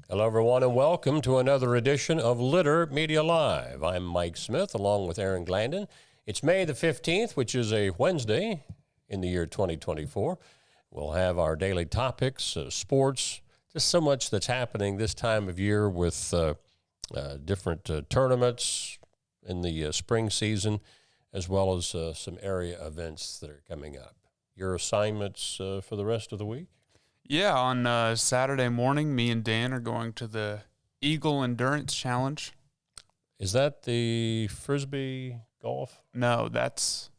Hello, everyone, and welcome to another edition of Litter Media Live. I'm Mike Smith, along with Aaron Glandon. It's May the 15th, which is a Wednesday in the year 2024. We'll have our daily topics, sports, just so much that's happening this time of year with different tournaments in the spring season, as well as some area events that are coming up. Your assignments for the rest of the week? Yeah, on Saturday morning, me and Dan are going to the Eagle Endurance Challenge. Is that the Frisbee golf? No, that's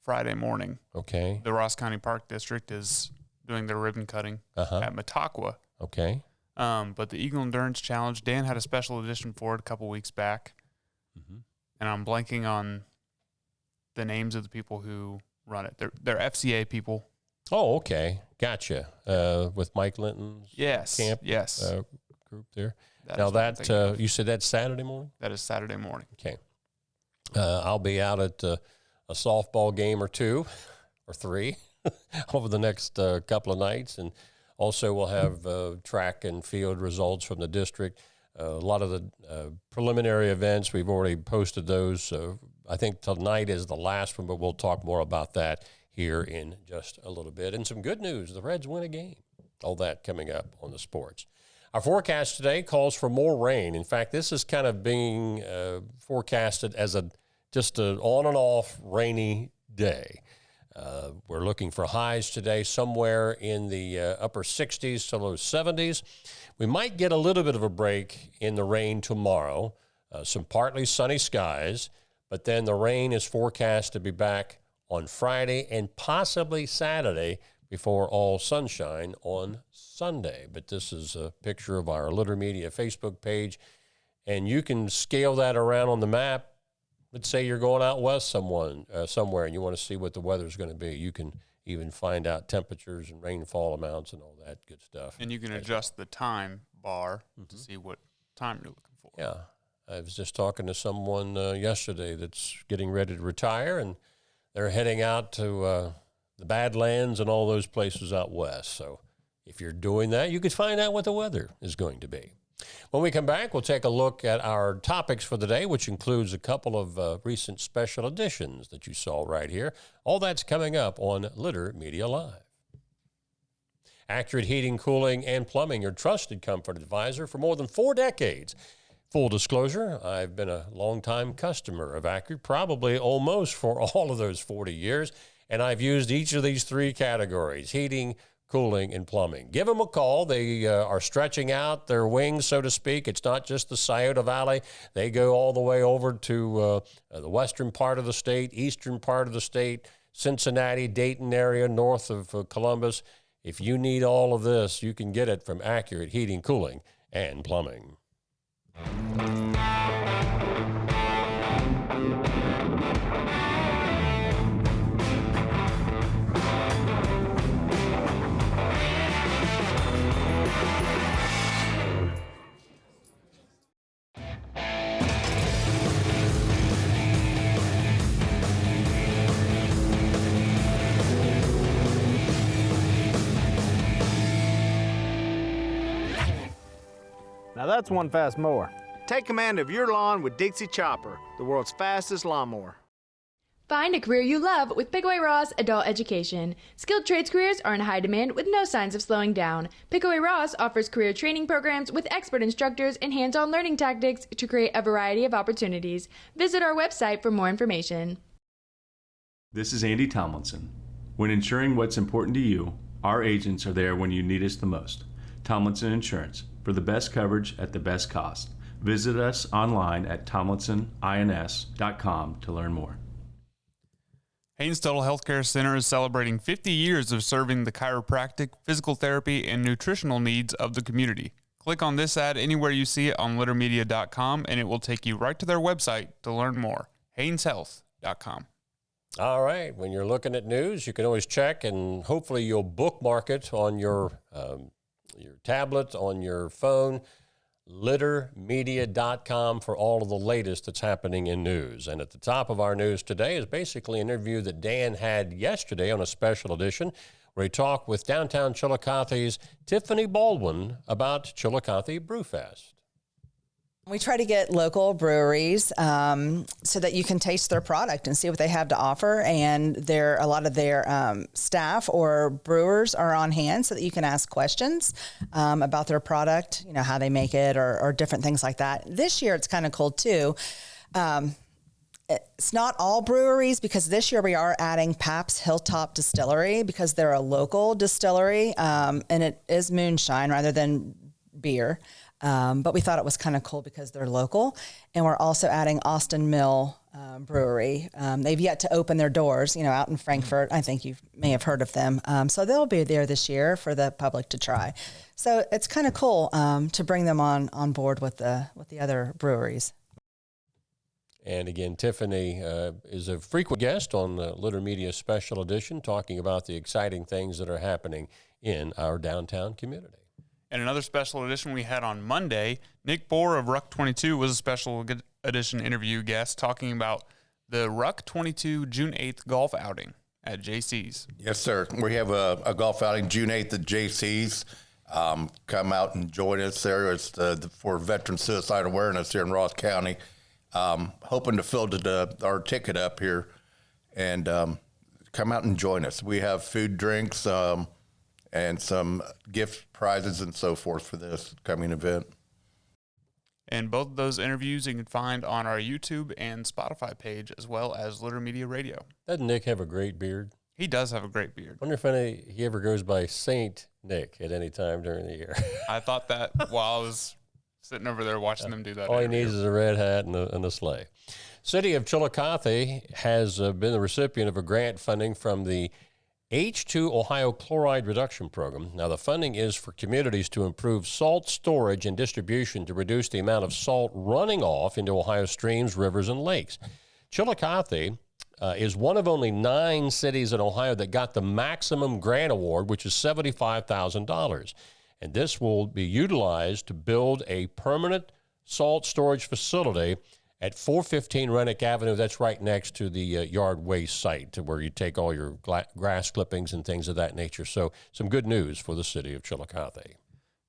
Friday morning. Okay. The Ross County Park District is doing their ribbon cutting at Mataqua. Okay. But the Eagle Endurance Challenge, Dan had a special edition for it a couple weeks back. Mm-hmm. And I'm blanking on the names of the people who run it. They're FCA people. Oh, okay. Gotcha. With Mike Linton's camp group there. You said that's Saturday morning? That is Saturday morning. Okay. I'll be out at a softball game or two or three over the next couple of nights. And also we'll have track and field results from the district. A lot of the preliminary events, we've already posted those. I think tonight is the last one, but we'll talk more about that here in just a little bit. And some good news, the Reds win a game. All that coming up on the sports. Our forecast today calls for more rain. In fact, this is kind of being forecasted as just an on and off rainy day. We're looking for highs today somewhere in the upper 60s to low 70s. We might get a little bit of a break in the rain tomorrow, some partly sunny skies, but then the rain is forecast to be back on Friday and possibly Saturday before all sunshine on Sunday. But this is a picture of our Litter Media Facebook page, and you can scale that around on the map. Let's say you're going out west somewhere and you want to see what the weather's going to be. You can even find out temperatures and rainfall amounts and all that good stuff. And you can adjust the time bar to see what time you're looking for. Yeah. I was just talking to someone yesterday that's getting ready to retire, and they're heading out to the Badlands and all those places out west. So if you're doing that, you could find out what the weather is going to be. When we come back, we'll take a look at our topics for the day, which includes a couple of recent special editions that you saw right here. All that's coming up on Litter Media Live. Accurate Heating, Cooling, and Plumbing, your trusted comfort advisor for more than 4 decades. Full disclosure, I've been a longtime customer of Accurate, probably almost for all of those 40 years, and I've used each of these 3 categories: heating, cooling, and plumbing. Give them a call. They are stretching out their wings, so to speak. It's not just the Scioto Valley. They go all the way over to the western part of the state, eastern part of the state, Cincinnati, Dayton area, north of Columbus. If you need all of this, you can get it from Accurate Heating, Cooling, and Plumbing. Now that's one fast mower. Take command of your lawn with Dixie Chopper, the world's fastest lawnmower. Find a career you love with Pickaway Ross Adult Education. Skilled trades careers are in high demand with no signs of slowing down. Pickaway Ross offers career training programs with expert instructors and hands-on learning tactics to create a variety of opportunities. Visit our website for more information. This is Andy Tomlinson. When ensuring what's important to you, our agents are there when you need us the most. Tomlinson Insurance, for the best coverage at the best cost. Visit us online at tomlinsonins.com to learn more. Haynes Total Healthcare Center is celebrating 50 years of serving the chiropractic, physical therapy, and nutritional needs of the community. Click on this ad anywhere you see it on littermedia.com, and it will take you right to their website to learn more. HaynesHealth.com. All right. When you're looking at news, you can always check, and hopefully you'll bookmark it on your tablet, on your phone. littermedia.com for all of the latest that's happening in news. And at the top of our news today is basically an interview that Dan had yesterday on a special edition where we talk with downtown Chillicothe's Tiffany Baldwin about Chillicothe Brewfest. We try to get local breweries so that you can taste their product and see what they have to offer. And a lot of their staff or brewers are on hand so that you can ask questions about their product, you know, how they make it or different things like that. This year, it's kind of cool, too. It's not all breweries, because this year we are adding Pabst Hilltop Distillery because they're a local distillery, and it is moonshine rather than beer. But we thought it was kind of cool because they're local. And we're also adding Austin Mill Brewery. They've yet to open their doors, you know, out in Frankfurt. I think you may have heard of them. So they'll be there this year for the public to try. So it's kind of cool to bring them on board with the other breweries. And again, Tiffany is a frequent guest on the Litter Media Special Edition, talking about the exciting things that are happening in our downtown community. And another special edition we had on Monday, Nick Bohr of Ruck 22 was a special edition interview guest talking about the Ruck 22 June 8th golf outing at JC's. Yes, sir. We have a golf outing June 8th at JC's. Come out and join us there. It's for Veteran Suicide Awareness here in Ross County. Hoping to fill our ticket up here and come out and join us. We have food, drinks, and some gift prizes and so forth for this coming event. And both of those interviews you can find on our YouTube and Spotify page, as well as Litter Media Radio. Doesn't Nick have a great beard? He does have a great beard. I wonder if he ever goes by Saint Nick at any time during the year. I thought that while I was sitting over there watching them do that. All he needs is a red hat and a sleigh. City of Chillicothe has been the recipient of a grant funding from the H2 Ohio Chloride Reduction Program. Now, the funding is for communities to improve salt storage and distribution to reduce the amount of salt running off into Ohio streams, rivers, and lakes. Chillicothe is one of only 9 cities in Ohio that got the maximum grant award, which is $75,000. And this will be utilized to build a permanent salt storage facility at 415 Rennick Avenue. That's right next to the yard waste site, where you take all your grass clippings and things of that nature. So some good news for the city of Chillicothe.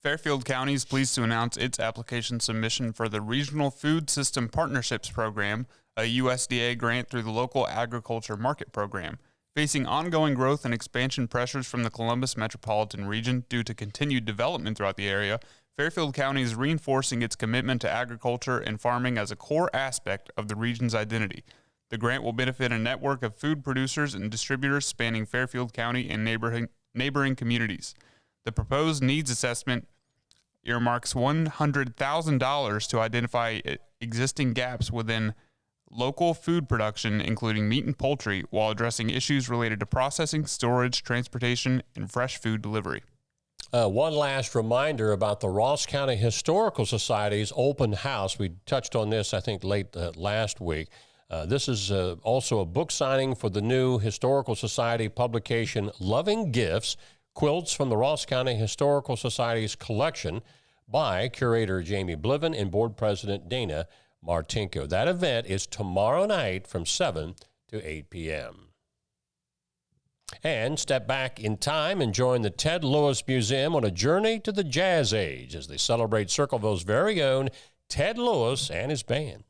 Fairfield County is pleased to announce its application submission for the Regional Food System Partnerships Program, a USDA grant through the Local Agriculture Market Program. Facing ongoing growth and expansion pressures from the Columbus metropolitan region due to continued development throughout the area, Fairfield County is reinforcing its commitment to agriculture and farming as a core aspect of the region's identity. The grant will benefit a network of food producers and distributors spanning Fairfield County and neighboring communities. The proposed needs assessment earmarks $100,000 to identify existing gaps within local food production, including meat and poultry, while addressing issues related to processing, storage, transportation, and fresh food delivery. One last reminder about the Ross County Historical Society's open house. We touched on this, I think, late last week. This is also a book signing for the new Historical Society publication, Loving Gifts, Quilts from the Ross County Historical Society's collection, by curator Jamie Bliven and board president Dana Martinko. That event is tomorrow night from 7 to 8 p.m. And step back in time and join the Ted Lewis Museum on a journey to the Jazz Age as they celebrate Circleville's very own Ted Lewis and his band.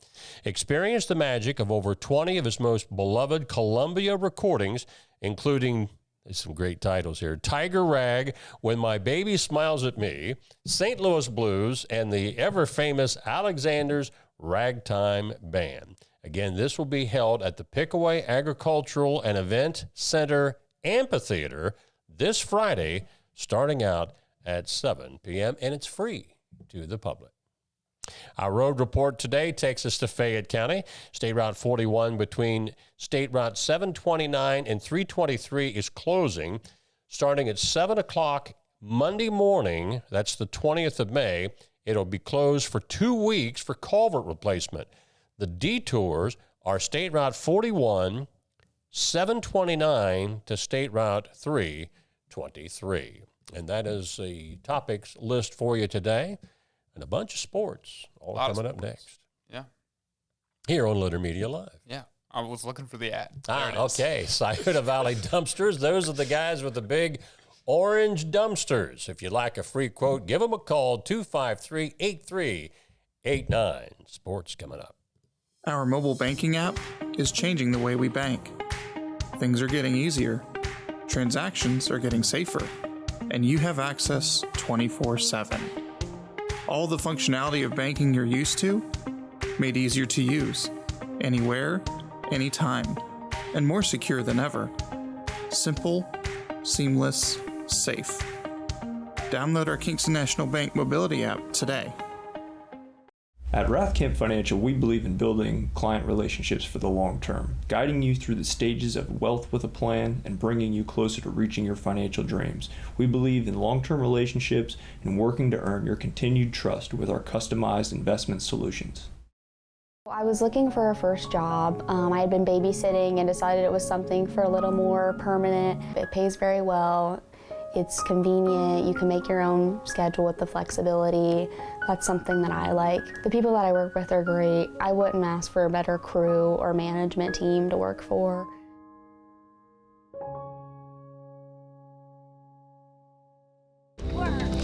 Experience the magic of over 20 of his most beloved Columbia recordings, including some great titles here: Tiger Rag, When My Baby Smiles at Me, St. Louis Blues, and the ever-famous Alexander's Ragtime Band. Again, this will be held at the Pickaway Agricultural and Event Center Amphitheater this Friday, starting out at 7 p.m., and it's free to the public. Our road report today takes us to Fayette County. State Route 41 between State Route 729 and 323 is closing starting at 7 o'clock Monday morning. That's the 20th of May. It'll be closed for 2 weeks for culvert replacement. The detours are State Route 41, 729 to State Route 323. And that is the topics list for you today. And a bunch of sports all coming up next. Yeah. Here on Litter Media Live. Yeah. I was looking for the ad. Okay. Scioto Valley Dumpsters. Those are the guys with the big orange dumpsters. If you'd like a free quote, give them a call, 253-8389. Sports coming up. Our mobile banking app is changing the way we bank. Things are getting easier. Transactions are getting safer. And you have access 24/7. All the functionality of banking you're used to, made easier to use. Anywhere, anytime, and more secure than ever. Simple, seamless, safe. Download our Kingston National Bank mobility app today. At Rathkamp Financial, we believe in building client relationships for the long term, guiding you through the stages of wealth with a plan and bringing you closer to reaching your financial dreams. We believe in long-term relationships and working to earn your continued trust with our customized investment solutions. I was looking for a first job. I had been babysitting and decided it was something for a little more permanent. It pays very well. It's convenient. You can make your own schedule with the flexibility. That's something that I like. The people that I work with are great. I wouldn't ask for a better crew or management team to work for.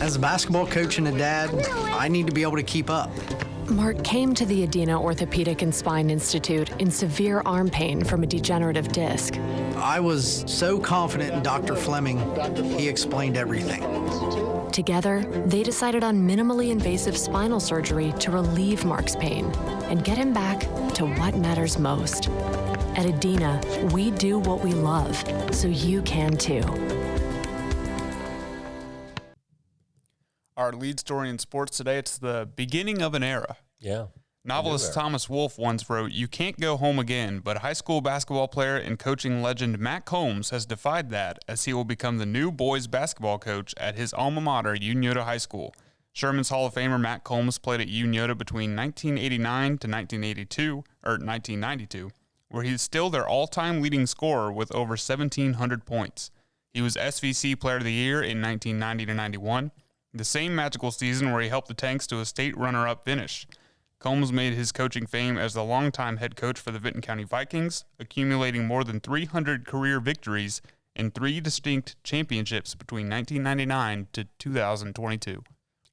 As a basketball coach and a dad, I need to be able to keep up. Mark came to the Adina Orthopedic and Spine Institute in severe arm pain from a degenerative disc. I was so confident in Dr. Fleming, he explained everything. Together, they decided on minimally invasive spinal surgery to relieve Mark's pain and get him back to what matters most. At Adina, we do what we love, so you can too. Our lead story in sports today, it's the beginning of an era. Yeah. Novelist Thomas Wolfe once wrote, "You can't go home again," but high school basketball player and coaching legend Matt Combs has defied that as he will become the new boys basketball coach at his alma mater, Unioto High School. Sherman's Hall of Famer Matt Combs played at Unioto between 1989 to 1992, where he's still their all-time leading scorer with over 1,700 points. He was SVC Player of the Year in 1990 to 91. The same magical season where he helped the Tanks to a state runner-up finish. Combs made his coaching fame as the longtime head coach for the Vinton County Vikings, accumulating more than 300 career victories and 3 distinct championships between 1999 to 2022.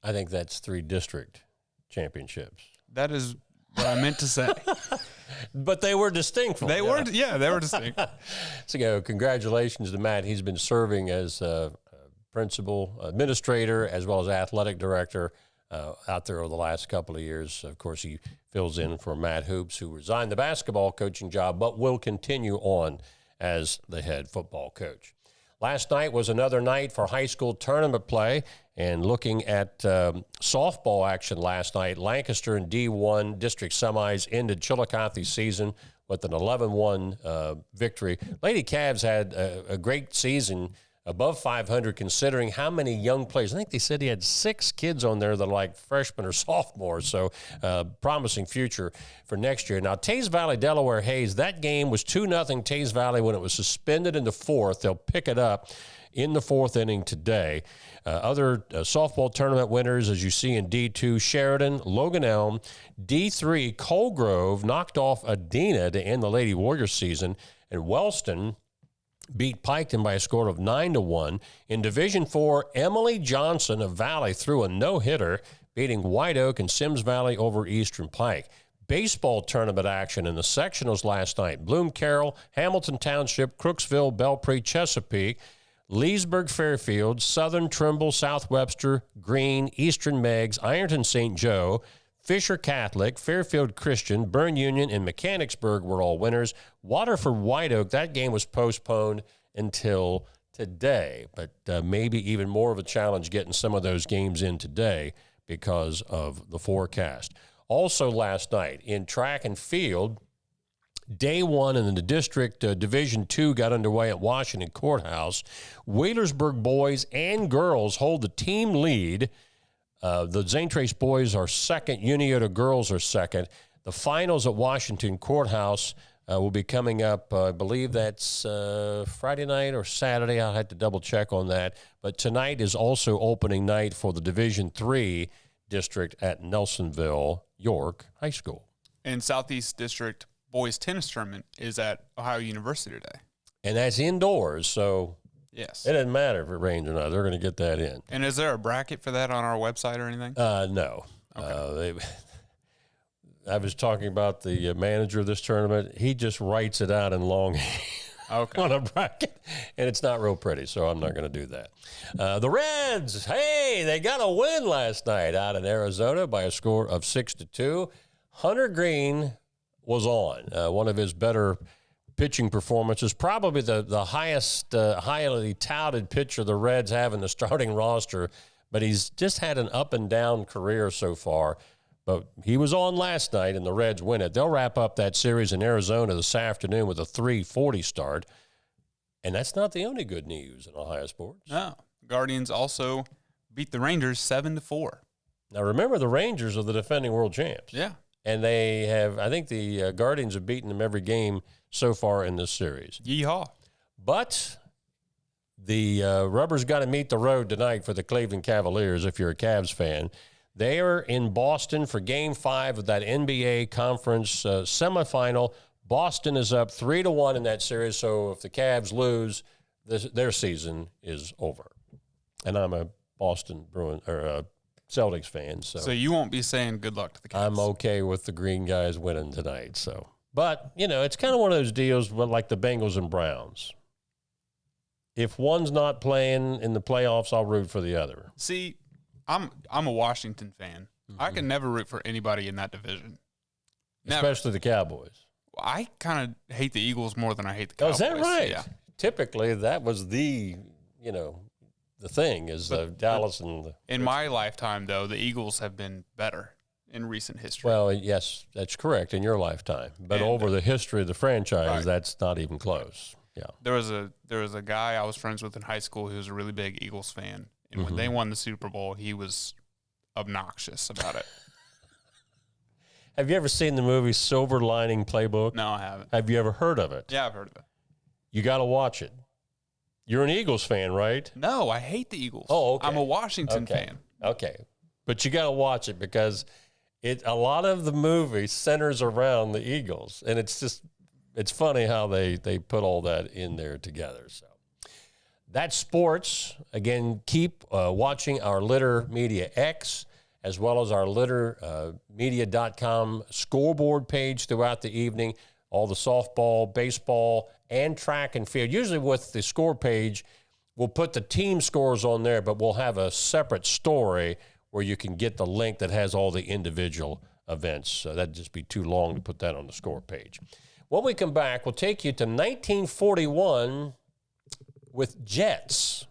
I think that's 3 district championships. That is what I meant to say. But they were distinct. They were distinct. So congratulations to Matt. He's been serving as principal, administrator, as well as athletic director out there over the last couple of years. Of course, he fills in for Matt Hoops, who resigned the basketball coaching job, but will continue on as the head football coach. Last night was another night for high school tournament play, and looking at softball action last night, Lancaster in D1 district semis ended Chillicothe's season with an 11-1 victory. Lady Cavs had a great season, above 500, considering how many young players. I think they said he had 6 kids on there that are like freshmen or sophomores, so promising future for next year. Now, Tays Valley, Delaware Hayes, that game was 2-0 Tays Valley when it was suspended in the 4th. They'll pick it up in the 4th inning today. Other softball tournament winners, as you see in D2, Sheridan, Logan Elm, D3, Colgrove knocked off Adina to end the Lady Warriors season, and Wellston beat Piketon by a score of 9-1. In Division 4, Emily Johnson of Valley threw a no-hitter, beating White Oak and Sims Valley over Eastern Pike. Baseball tournament action in the sectionals last night. Bloom Carroll, Hamilton Township, Crooksville, Belpre, Chesapeake, Leesburg, Fairfield, Southern, Trimble, South Webster, Greene, Eastern Meigs, Ironton St. Joe, Fisher Catholic, Fairfield Christian, Byrne Union, and Mechanicsburg were all winners. Waterford White Oak, that game was postponed until today, but maybe even more of a challenge getting some of those games in today because of the forecast. Also last night in track and field, Day 1 in the district Division 2 got underway at Washington Courthouse. Wheelersburg boys and girls hold the team lead. The St. Trace boys are second. Unioto girls are second. The finals at Washington Courthouse will be coming up. I believe that's Friday night or Saturday. I'll have to double check on that. But tonight is also opening night for the Division 3 district at Nelsonville York High School. In Southeast District, boys tennis tournament is at Ohio University today. And that's indoors, so yes, it doesn't matter if it rains or not. They're going to get that in. And is there a bracket for that on our website or anything? No. Okay. I was talking about the manager of this tournament. He just writes it out in long on a bracket, and it's not real pretty, so I'm not going to do that. The Reds, hey, they got a win last night out in Arizona by a score of 6-2. Hunter Green was on, one of his better pitching performances, probably the highest, highly touted pitcher the Reds have in the starting roster, but he's just had an up and down career so far. But he was on last night, and the Reds win it. They'll wrap up that series in Arizona this afternoon with a 3:40 start. And that's not the only good news in Ohio sports. No. Guardians also beat the Rangers 7-4. Now, remember, the Rangers are the defending world champs. Yeah. And they have, I think the Guardians have beaten them every game so far in this series. Yeehaw. But the rubber's got to meet the road tonight for the Cleveland Cavaliers if you're a Cavs fan. They are in Boston for Game 5 of that NBA Conference semifinal. Boston is up 3-1 in that series, so if the Cavs lose, their season is over. And I'm a Boston Celtics fan, so you won't be saying good luck to the Cavs. I'm okay with the green guys winning tonight. So, but it's kind of one of those deals, like the Bengals and Browns. If one's not playing in the playoffs, I'll root for the other. See, I'm a Washington fan. Mm-hmm. I can never root for anybody in that division. Never. Especially the Cowboys. I kind of hate the Eagles more than I hate the Cowboys. Oh, is that right? Yeah. Typically, that was the thing is Dallas and in my lifetime, though, the Eagles have been better in recent history. Well, yes, that's correct in your lifetime. But over the history of the franchise, that's not even close. Yeah. There was a guy I was friends with in high school who was a really big Eagles fan. And when they won the Super Bowl, he was obnoxious about it. Have you ever seen the movie Silver Lining Playbook? No, I haven't. Have you ever heard of it? Yeah, I've heard of it. You got to watch it. You're an Eagles fan, right? No, I hate the Eagles. Oh, okay. I'm a Washington fan. Okay. But you got to watch it because a lot of the movie centers around the Eagles. And it's funny how they put all that in there together. So. That's sports. Again, keep watching our Litter Media X as well as our littermedia.com scoreboard page throughout the evening. All the softball, baseball, and track and field. Usually with the score page, we'll put the team scores on there, but we'll have a separate story where you can get the link that has all the individual events. So that'd just be too long to put that on the score page. When we come back, we'll take you to 1941 with jets.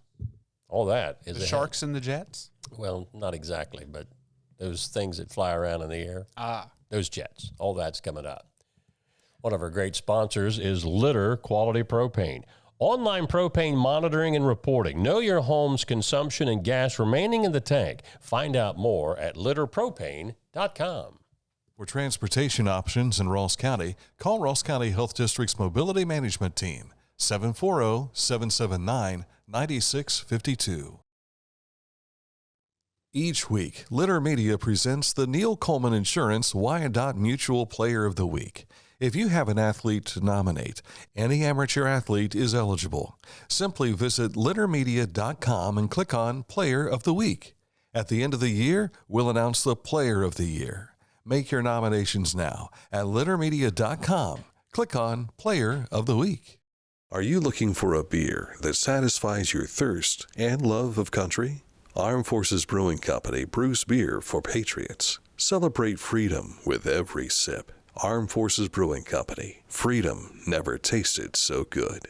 All that is the Sharks and the Jets? Well, not exactly, but those things that fly around in the air. Those jets. All that's coming up. One of our great sponsors is Litter Quality Propane. Online propane monitoring and reporting. Know your home's consumption and gas remaining in the tank. Find out more at litterpropane.com. For transportation options in Ross County, call Ross County Health District's Mobility Management Team. 740-779-9652. Each week, Litter Media presents the Neil Coleman Insurance Wyandotte Mutual Player of the Week. If you have an athlete to nominate, any amateur athlete is eligible. Simply visit littermedia.com and click on Player of the Week. At the end of the year, we'll announce the Player of the Year. Make your nominations now at littermedia.com. Click on Player of the Week. Are you looking for a beer that satisfies your thirst and love of country? Armed Forces Brewing Company brews beer for patriots. Celebrate freedom with every sip. Armed Forces Brewing Company. Freedom never tasted so good.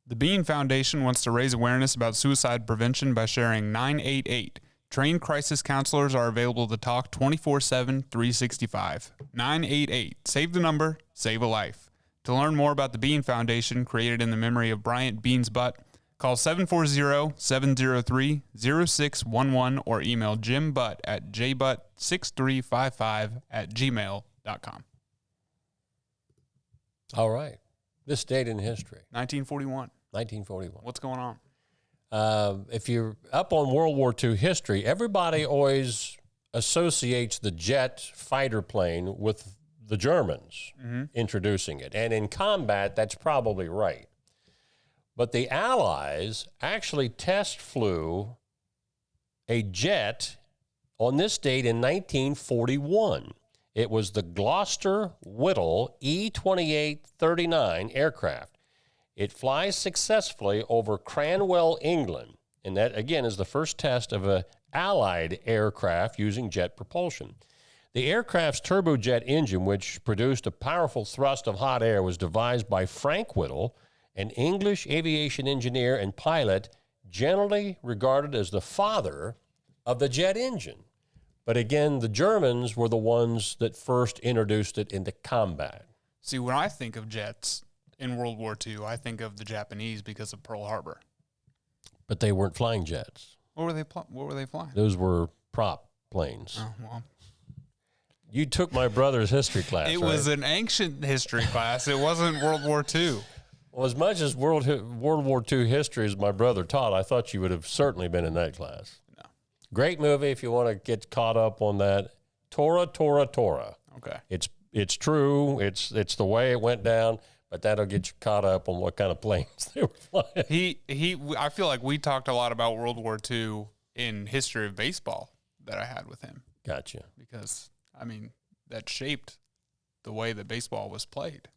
The Bean Foundation wants to raise awareness about suicide prevention by sharing 988. Trained crisis counselors are available to talk 24/7, 365. 988. Save the number, save a life. To learn more about the Bean Foundation, created in the memory of Bryant Beans Butt, Call 740-703-0611 or email jimbutt at jbutt6355@gmail.com. All right. This date in history. 1941. 1941. What's going on? If you're up on World War II history, everybody always associates the jet fighter plane with the Germans introducing it. And in combat, that's probably right. But the Allies actually test flew a jet on this date in 1941. It was the Gloucester-Whittle E-2839 aircraft. It flies successfully over Cranwell, England. And that, again, is the first test of an Allied aircraft using jet propulsion. The aircraft's turbojet engine, which produced a powerful thrust of hot air, was devised by Frank Whittle, an English aviation engineer and pilot generally regarded as the father of the jet engine. But again, the Germans were the ones that first introduced it into combat. See, when I think of jets in World War II, I think of the Japanese because of Pearl Harbor. But they weren't flying jets. What were they flying? Those were prop planes. Oh, well. You took my brother's history class, It right? was an ancient history class. It wasn't World War II. Well, as much as World War II history as my brother taught, I thought you would have certainly been in that class. No. Great movie if you want to get caught up on that. Tora, Tora, Tora. Okay. It's true. It's the way it went down, but that'll get you caught up on what kind of planes they were flying. I feel like we talked a lot about World War II in history of baseball that I had with him. Gotcha. Because, I mean, that shaped the way that baseball was played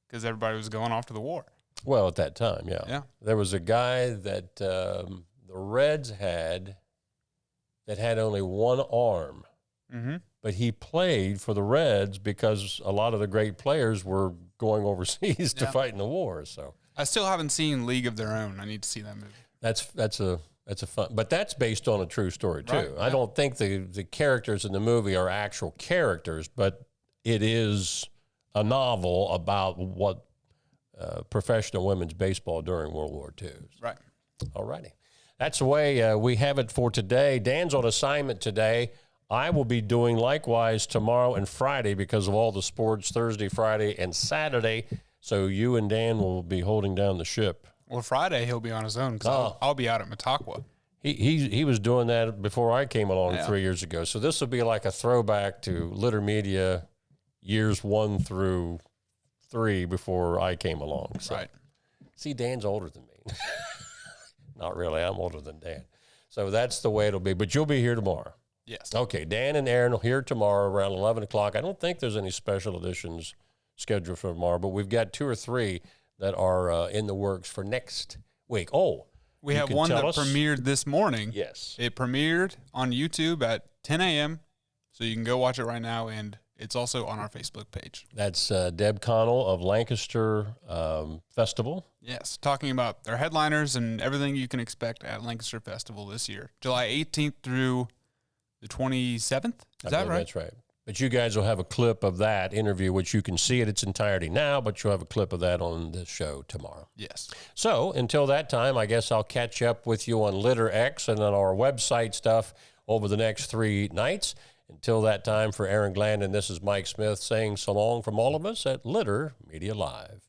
because everybody was going off to the war. Well, at that time, yeah. Yeah. There was a guy that the Reds had that had only one arm. Mm-hmm. But he played for the Reds because a lot of the great players were going overseas to fight in the war. So I still haven't seen League of Their Own. I need to see that movie. That's a fun, but that's based on a true story too. Right, I don't think the characters in the movie are actual characters, but it is a novel about what professional women's baseball during World War II. Right. All righty. That's the way we have it for today. Dan's on assignment today. I will be doing likewise tomorrow and Friday because of all the sports, Thursday, Friday, and Saturday. So you and Dan will be holding down the ship. Well, Friday he'll be on his own because I'll be out at Mataqua. He was doing that before I came along 3 years ago. So this will be like a throwback to Litter Media years 1 through 3 before I came along. So. Right. See, Dan's older than me. Not really. I'm older than Dan. So that's the way it'll be. But you'll be here tomorrow. Yes. Okay, Dan and Aaron will here tomorrow around 11 o'clock. I don't think there's any special editions scheduled for tomorrow, but we've got 2 or 3 that are in the works for next week. Oh, we have one that premiered this morning. Yes. It premiered on YouTube at 10 a.m., so you can go watch it right now, and it's also on our Facebook page. That's Deb Connell of Lancaster Festival. Yes, talking about their headliners and everything you can expect at Lancaster Festival this year, July 18th through the 27th? Is that right? That's right. But you guys will have a clip of that interview, which you can see in its entirety now, but you'll have a clip of that on this show tomorrow. Yes. So until that time, I guess I'll catch up with you on Litter X and on our website stuff over the next 3 nights. Until that time, for Aaron Glandon, this is Mike Smith saying so long from all of us at Litter Media Live.